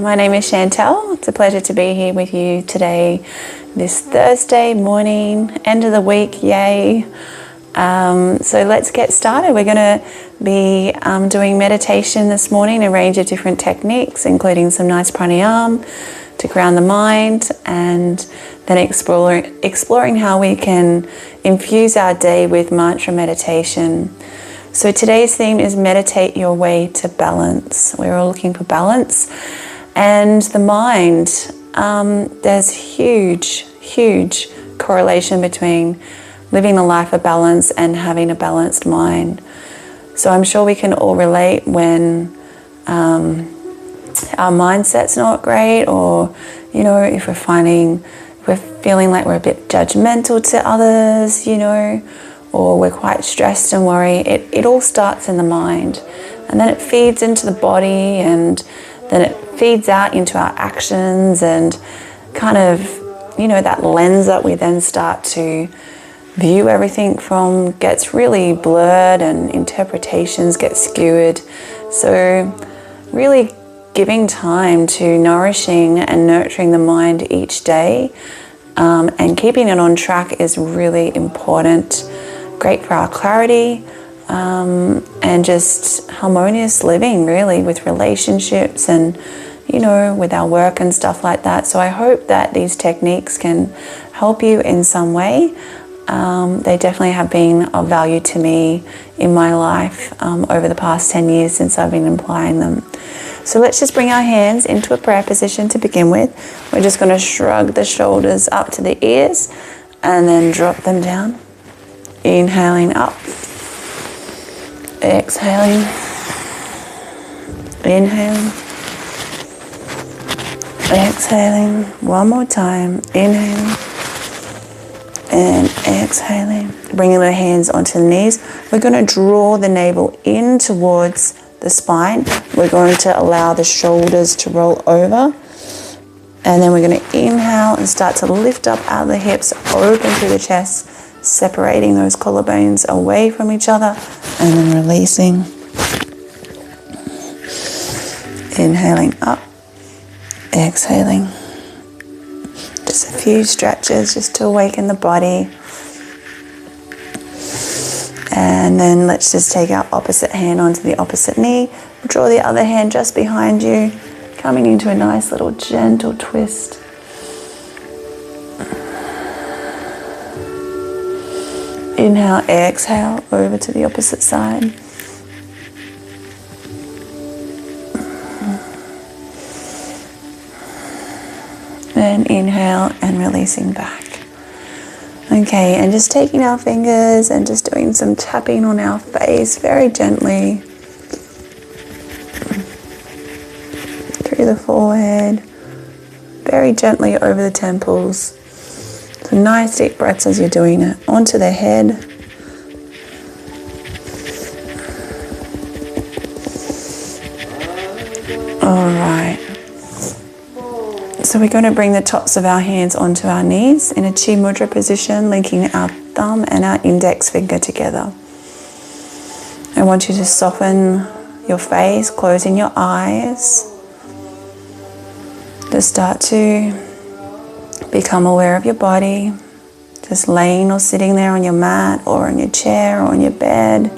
my name is Chantelle. It's a pleasure to be here with you today, this Thursday morning, end of the week, yay. So let's get started. We're going to be doing meditation this morning, a range of different techniques, including some nice pranayama to ground the mind, and then exploring how we can infuse our day with mantra meditation. So today's theme is meditate your way to balance. We're all looking for balance. And the mind, there's huge correlation between living a life of balance and having a balanced mind. So I'm sure we can all relate when our mindset's not great, or, you know, if we're feeling like we're a bit judgmental to others, you know, or we're quite stressed and worried. It all starts in the mind, and then it feeds into the body, and then it feeds out into our actions, and kind of, you know, that lens that we then start to view everything from gets really blurred, and interpretations get skewed. So really giving time to nourishing and nurturing the mind each day, and keeping it on track is really important. Great for our clarity, and just harmonious living, really, with relationships and, you know, with our work and stuff like that. So I hope that these techniques can help you in some way. They definitely have been of value to me in my life over the past 10 years since I've been applying them. So let's just bring our hands into a prayer position to begin with. We're just going to shrug the shoulders up to the ears and then drop them down. Inhaling up, exhaling, inhaling, exhaling. One more time, inhaling and exhaling. Bringing the hands onto the knees. We're going to draw the navel in towards the spine. We're going to allow the shoulders to roll over. And then we're going to inhale and start to lift up out of the hips, open through the chest, separating those collarbones away from each other, and then releasing. Inhaling up, exhaling. Just a few stretches just to awaken the body. And then let's just take our opposite hand onto the opposite knee. Draw the other hand just behind you, coming into a nice little gentle twist. Inhale, exhale, over to the opposite side. Then inhale and releasing back. Okay, and just taking our fingers and just doing some tapping on our face very gently. Through the forehead, very gently over the temples. So nice deep breaths as you're doing it. Onto the head. All right. So we're going to bring the tops of our hands onto our knees in a Chi Mudra position, linking our thumb and our index finger together. I want you to soften your face, closing your eyes. Just start to become aware of your body, just laying or sitting there on your mat or on your chair or on your bed.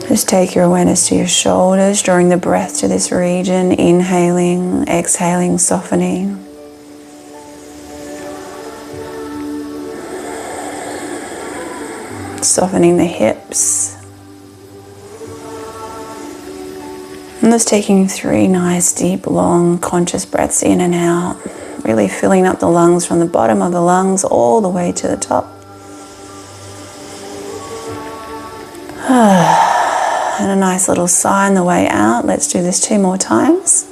Just take your awareness to your shoulders, drawing the breath to this region, inhaling, exhaling, softening. Softening the hips. And just taking 3 nice, deep, long, conscious breaths in and out. Really filling up the lungs from the bottom of the lungs all the way to the top. And a nice little sigh on the way out. Let's do this 2 more times.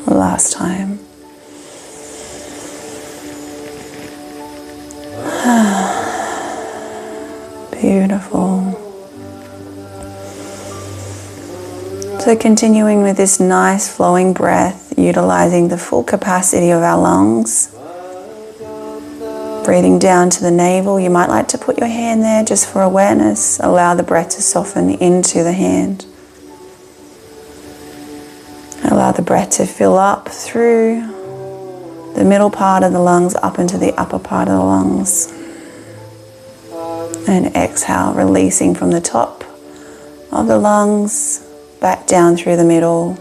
Last time. Beautiful. So continuing with this nice flowing breath, utilizing the full capacity of our lungs. Breathing down to the navel. You might like to put your hand there just for awareness. Allow the breath to soften into the hand. Allow the breath to fill up through the middle part of the lungs up into the upper part of the lungs. And exhale, releasing from the top of the lungs back down through the middle.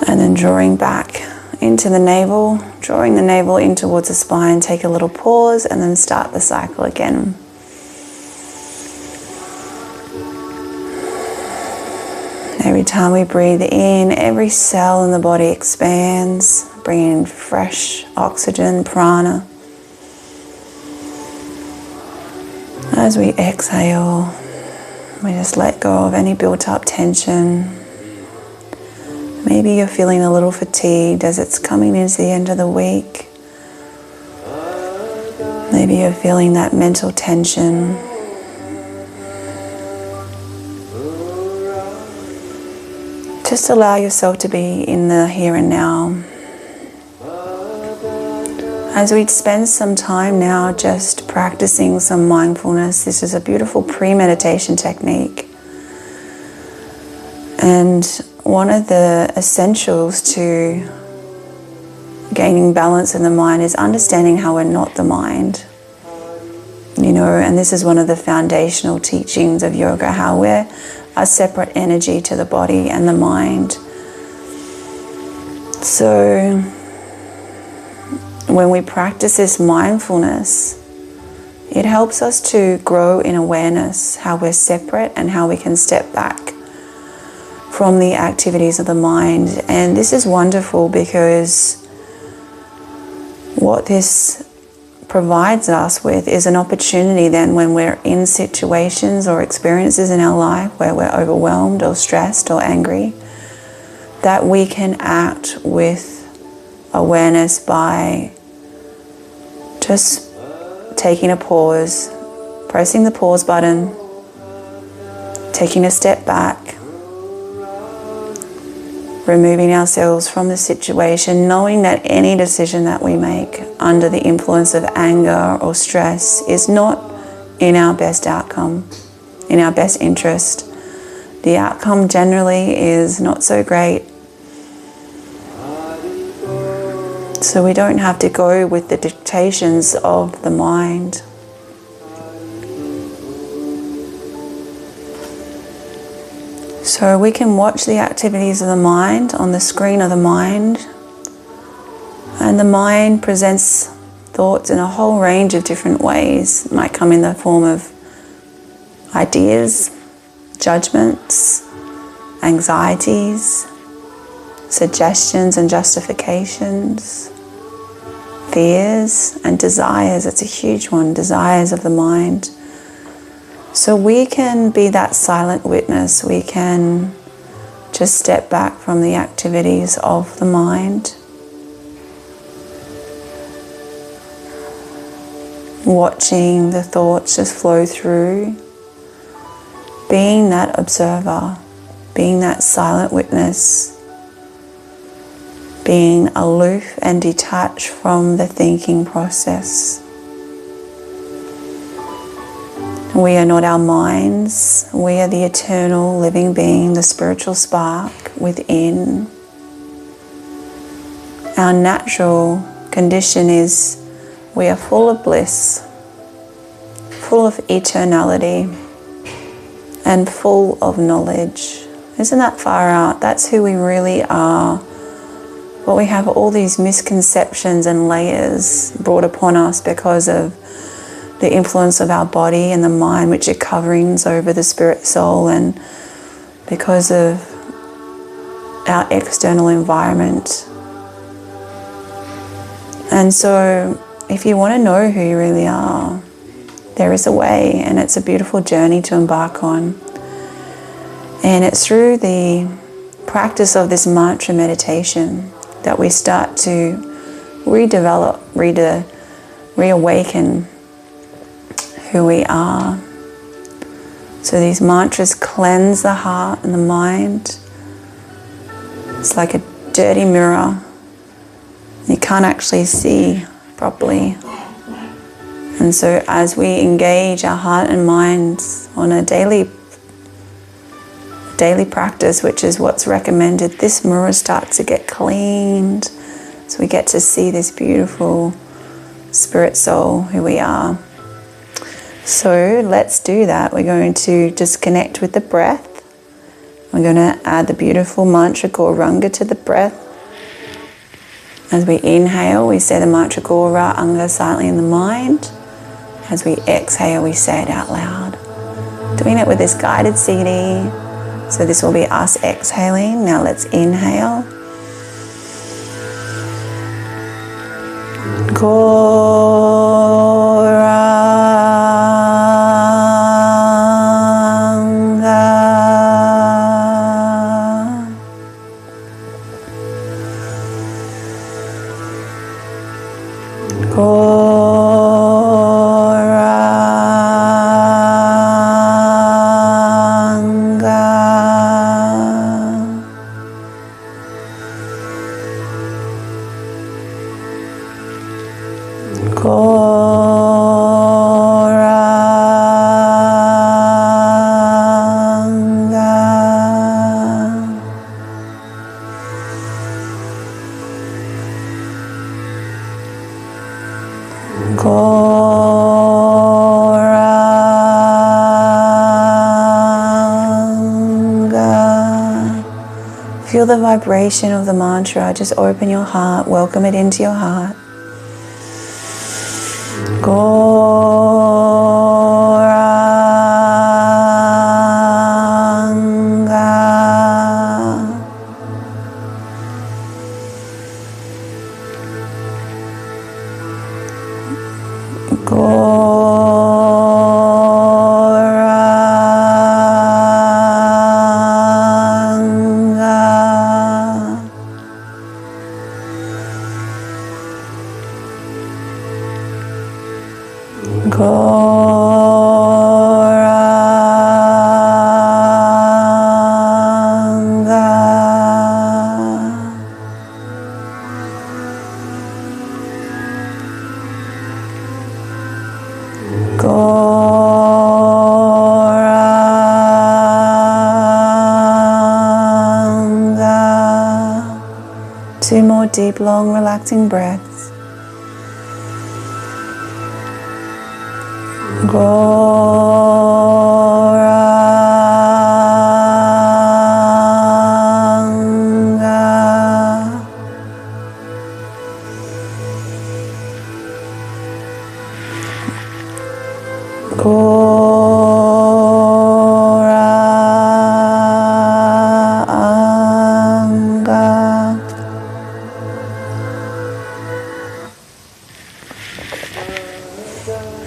And then drawing back into the navel, drawing the navel in towards the spine. Take a little pause and then start the cycle again. Every time we breathe in, every cell in the body expands, bringing in fresh oxygen, prana. As we exhale, we just let go of any built up tension. Maybe you're feeling a little fatigued as it's coming into the end of the week. Maybe you're feeling that mental tension. Just allow yourself to be in the here and now. As we spend some time now just practicing some mindfulness, this is a beautiful pre-meditation technique. And one of the essentials to gaining balance in the mind is understanding how we're not the mind. You know, and this is one of the foundational teachings of yoga, how we're a separate energy to the body and the mind. So when we practice this mindfulness, it helps us to grow in awareness, how we're separate and how we can step back from the activities of the mind. And this is wonderful because what this provides us with is an opportunity then when we're in situations or experiences in our life where we're overwhelmed or stressed or angry, that we can act with awareness by just taking a pause, pressing the pause button, taking a step back, removing ourselves from the situation, knowing that any decision that we make under the influence of anger or stress is not in our best outcome, in our best interest. The outcome generally is not so great. So we don't have to go with the dictations of the mind. So we can watch the activities of the mind on the screen of the mind. And the mind presents thoughts in a whole range of different ways. It might come in the form of ideas, judgments, anxieties, suggestions and justifications, fears and desires. It's a huge one, desires of the mind. So we can be that silent witness. We can just step back from the activities of the mind, watching the thoughts just flow through, being that observer, being that silent witness, being aloof and detached from the thinking process. We are not our minds. We are the eternal living being, the spiritual spark within. Our natural condition is we are full of bliss, full of eternality, and full of knowledge. Isn't that far out? That's who we really are. But we have all these misconceptions and layers brought upon us because of the influence of our body and the mind, which are coverings over the spirit soul, and because of our external environment. And so if you want to know who you really are, there is a way, and it's a beautiful journey to embark on. And it's through the practice of this mantra meditation that we start to redevelop, reawaken who we are. So these mantras cleanse the heart and the mind. It's like a dirty mirror You can't actually see properly. And so as we engage our heart and minds on a daily practice, which is what's recommended, this mirror starts to get cleaned. So we get to see this beautiful spirit soul, who we are. So let's do that. We're going to just connect with the breath. We're going to add the beautiful mantra Gauranga to the breath. As we inhale, we say the mantra Gaura Anga silently in the mind. As we exhale, we say it out loud. Doing it with this guided CD. So this will be us exhaling. Now let's inhale. Feel the vibration of the mantra. Just open your heart, welcome it into your heart. Two more deep, long, relaxing breaths.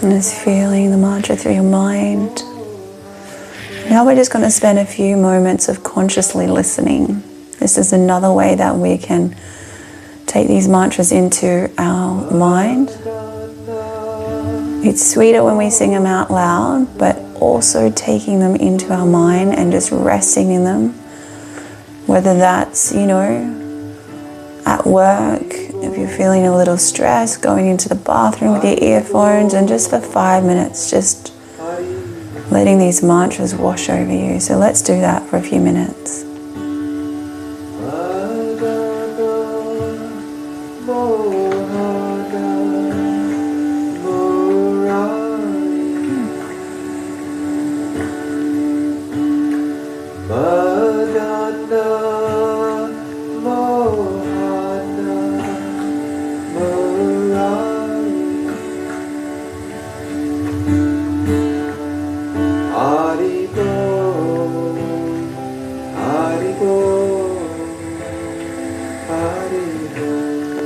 And just feeling the mantra through your mind. Now we're just going to spend a few moments of consciously listening. This is another way that we can take these mantras into our mind. It's sweeter when we sing them out loud, but also taking them into our mind and just resting in them. Whether that's, at work, if you're feeling a little stressed, going into the bathroom with your earphones, and just for 5 minutes, just letting these mantras wash over you. So let's do that for a few minutes.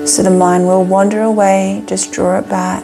So the mind will wander away, just draw it back.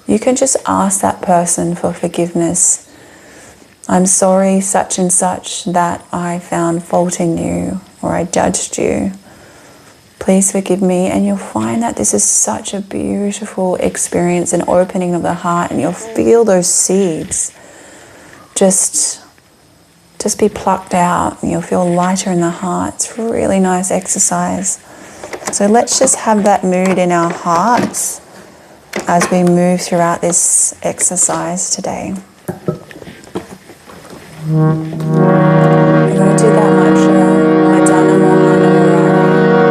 you can just ask that person for forgiveness. I'm sorry, such and such, that I found fault in you or I judged you. Please forgive me. And you'll find that this is such a beautiful experience, an opening of the heart, and you'll feel those seeds just be plucked out, and you'll feel lighter in the heart. It's a really nice exercise. So let's just have that mood in our hearts as we move throughout this exercise today. We're going to do that mantra, Madana Mohana Murari. Madana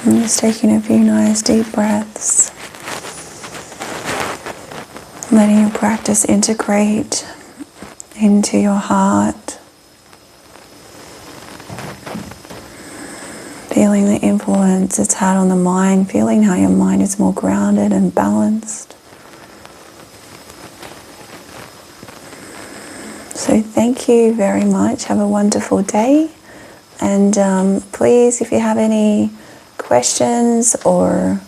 And just taking a few nice deep breaths. Letting your practice integrate into your heart. Feeling the influence it's had on the mind, feeling how your mind is more grounded and balanced. So thank you very much. Have a wonderful day. And please, if you have any questions or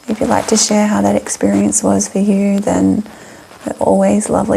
if you'd like to share how that experience was for you, then we're always lovely